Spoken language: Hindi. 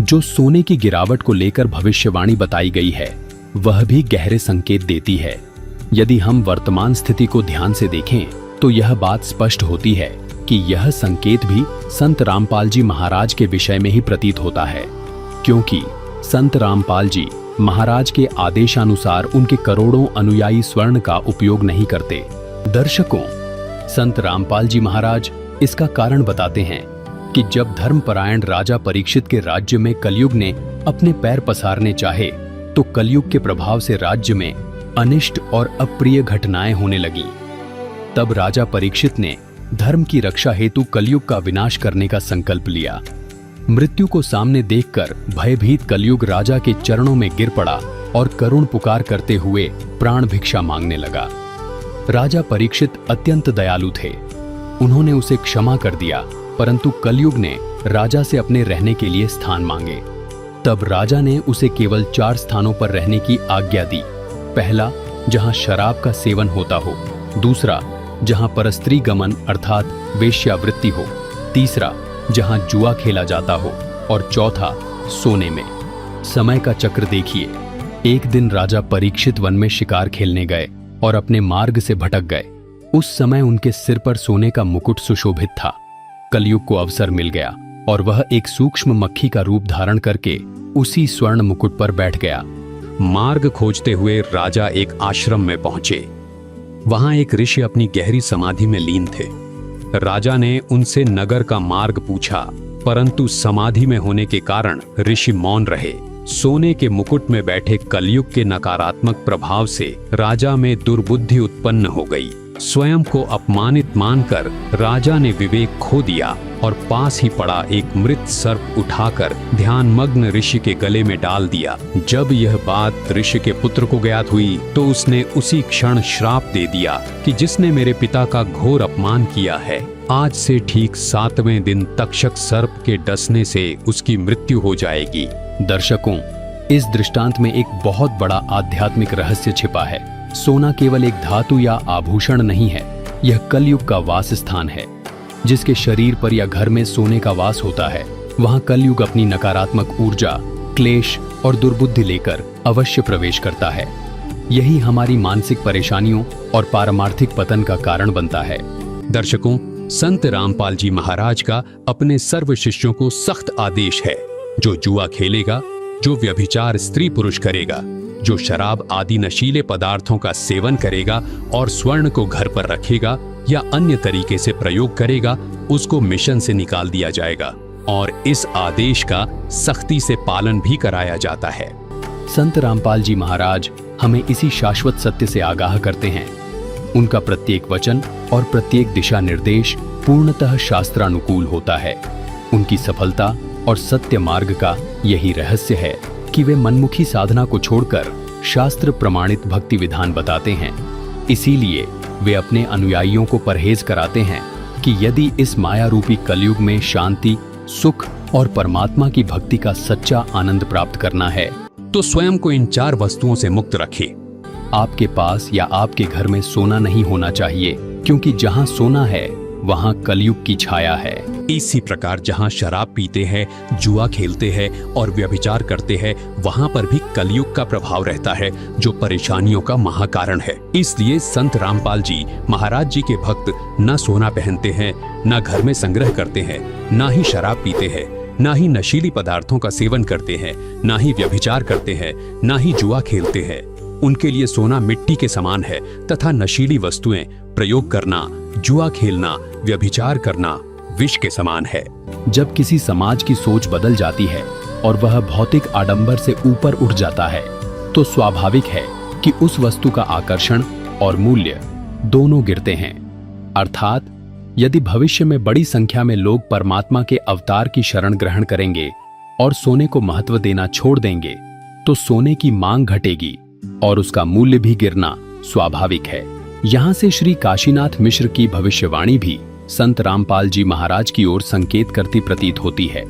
जो सोने की गिरावट को लेकर भविष्यवाणी बताई गई है वह भी गहरे संकेत देती है। यदि हम वर्तमान स्थिति को ध्यान से देखें तो यह बात स्पष्ट होती है कि यह संकेत भी संत रामपाल जी महाराज के विषय में ही प्रतीत होता है, क्योंकि संत रामपाल जी महाराज के आदेशानुसार उनके करोड़ों अनुयायी स्वर्ण का उपयोग नहीं करते। दर्शकों, संत रामपाल जी महाराज इसका कारण बताते हैं कि जब धर्मपरायण राजा परीक्षित के राज्य में कलयुग ने अपने पैर पसारने चाहे तो कलयुग के प्रभाव से राज्य में अनिष्ट और अप्रिय घटनाएं होने लगीं। तब राजा परीक्षित ने धर्म की रक्षा हेतु कलयुग का विनाश करने का संकल्प लिया। मृत्यु को सामने देखकर भयभीत कलयुग राजा के चरणों में गिर पड़ा और करुण पुकार करते हुए प्राण भिक्षा मांगने लगा। राजा परीक्षित अत्यंत दयालु थे। उन्होंने उसे क्षमा कर दिया, परंतु कलयुग ने राजा से अपने रहने के लिए स्थान मांगे। तब राजा ने उसे केवल 4 स्थानों पर रहने की आज्ञा दी। पहला, जहां शराब का सेवन होता हो। दूसरा, जहां परस्त्री गमन अर्थात वेश्यावृत्ति हो। तीसरा, जहां जुआ खेला जाता हो। और चौथा, सोने में। समय का चक्र देखिए। एक दिन राजा परीक्षित वन में शिकार खेलने गए और अपने मार्ग से भटक गए। उस समय उनके सिर पर सोने का मुकुट सुशोभित था। कलयुग को अवसर मिल गया और वह एक सूक्ष्म मक्खी का रूप धारण करके उसी स्वर्ण मुकुट पर बैठ गया। मार्ग खोजते हुए राजा एक आश्रम में पहुंचे। वहां एक ऋषि अपनी गहरी समाधि में लीन थे। राजा ने उनसे नगर का मार्ग पूछा, परंतु समाधि में होने के कारण ऋषि मौन रहे। सोने के मुकुट में बैठे कलयुग के नकारात्मक प्रभाव से राजा में दुर्बुद्धि उत्पन्न हो गई। स्वयं को अपमानित मानकर राजा ने विवेक खो दिया और पास ही पड़ा एक मृत सर्प उठाकर ध्यानमग्न ऋषि के गले में डाल दिया। जब यह बात ऋषि के पुत्र को ज्ञात हुई तो उसने उसी क्षण श्राप दे दिया कि जिसने मेरे पिता का घोर अपमान किया है, आज से ठीक 7वें दिन तक्षक सर्प के डसने से उसकी मृत्यु हो जाएगी। दर्शकों, इस दृष्टांत में एक बहुत बड़ा आध्यात्मिक रहस्य छिपा है। सोना केवल एक धातु या आभूषण नहीं है, यह कलयुग का वास स्थान है। जिसके शरीर पर या घर में सोने का वास होता है, वहां कलयुग अपनी नकारात्मक ऊर्जा, क्लेश और दुर्बुद्धि लेकर अवश्य प्रवेश करता है। यही हमारी मानसिक परेशानियों और पारमार्थिक पतन का कारण बनता है। दर्शकों, संत रामपाल जी महाराज का अपने सर्व शिष्यों को सख्त आदेश है, जो जुआ खेलेगा, जो व्यभिचार स्त्री पुरुष करेगा, जो शराब आदि नशीले पदार्थों का सेवन करेगा और स्वर्ण को घर पर रखेगा या अन्य तरीके से प्रयोग करेगा, उसको मिशन से निकाल दिया जाएगा और इस आदेश का सख्ती से पालन भी कराया जाता है। संत रामपाल जी महाराज हमें इसी शाश्वत सत्य से आगाह करते हैं। उनका प्रत्येक वचन और प्रत्येक दिशा निर्देश पूर्णतः शास्त्रानुकूल होता है। उनकी सफलता और सत्य मार्ग का यही रहस्य है कि वे मनमुखी साधना को छोड़कर शास्त्र प्रमाणित भक्ति विधान बताते हैं। इसीलिए वे अपने अनुयायियों को परहेज कराते हैं कि यदि इस माया रूपी कलयुग में शांति, सुख और परमात्मा की भक्ति का सच्चा आनंद प्राप्त करना है तो स्वयं को इन 4 वस्तुओं से मुक्त रखें। आपके पास या आपके घर में सोना नहीं होना चाहिए, क्योंकि जहां सोना है वहां कलयुग की छाया है। इसी प्रकार जहां शराब पीते हैं, जुआ खेलते हैं और व्यभिचार करते हैं, वहां पर भी कलयुग का प्रभाव रहता है, जो परेशानियों का महाकारण है। इसलिए संत रामपाल जी महाराज जी के भक्त न सोना पहनते हैं, न घर में संग्रह करते हैं, न ही शराब पीते हैं, न ही नशीली पदार्थों का सेवन करते हैं, न ही व्यभिचार करते हैं, न ही जुआ खेलते हैं। उनके लिए सोना मिट्टी के समान है तथा नशीली वस्तुएं प्रयोग करना, जुआ खेलना, व्यभिचार करना विष के समान है। जब किसी समाज की सोच बदल जाती है और वह भौतिक आडंबर से ऊपर उठ जाता है, तो स्वाभाविक है कि उस वस्तु का आकर्षण और मूल्य दोनों गिरते हैं। अर्थात यदि भविष्य में बड़ी संख्या में लोग परमात्मा के अवतार की शरण ग्रहण करेंगे और सोने को महत्व देना छोड़ देंगे, तो सोने की मांग घटेगी और उसका मूल्य भी गिरना स्वाभाविक है। यहाँ से श्री काशीनाथ मिश्र की भविष्यवाणी भी संत रामपाल जी महाराज की ओर संकेत करती प्रतीत होती है।